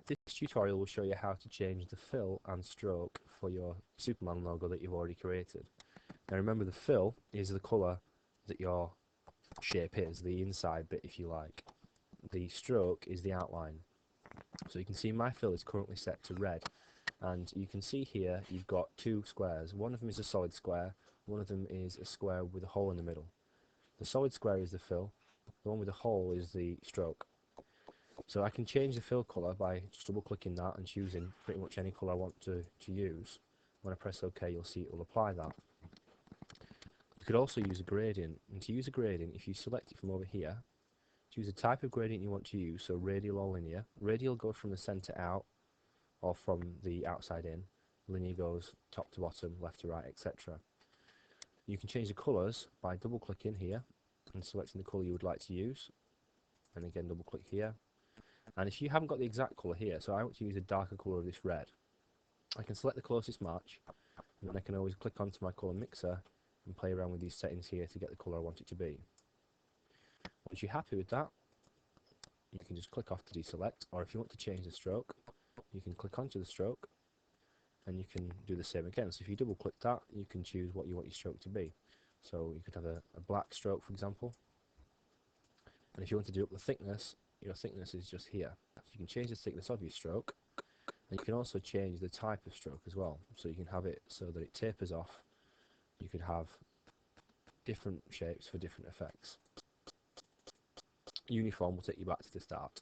This tutorial will show you how to change the fill and stroke for your Superman logo that you've already created. Now remember, the fill is the colour that your shape is, the inside bit if you like. The stroke is the outline. So you can see my fill is currently set to red, and you can see here you've got two squares. One of them is a solid square, one of them is a square with a hole in the middle. The solid square is the fill, the one with the hole is the stroke. So I can change the fill colour by just double clicking that and choosing pretty much any colour I want to use. When I press OK, you'll see it will apply that. You could also use a gradient, and to use a gradient, if you select it from over here, choose the type of gradient you want to use, so radial or linear. Radial goes from the centre out or from the outside in. Linear goes top to bottom, left to right, etc. You can change the colours by double clicking here and selecting the colour you would like to use, and again double click here. And if you haven't got the exact colour here, so I want to use a darker colour of this red, I can select the closest match, and then I can always click onto my colour mixer and play around with these settings here to get the colour I want it to be. Once you're happy with that, you can just click off to deselect, or if you want to change the stroke, you can click onto the stroke and you can do the same again. So if you double click that, you can choose what you want your stroke to be. So you could have a black stroke, for example, and if you want to do up the thickness, your thickness is just here. So you can change the thickness of your stroke, and you can also change the type of stroke as well. So you can have it so that it tapers off. You could have different shapes for different effects. Uniform will take you back to the start.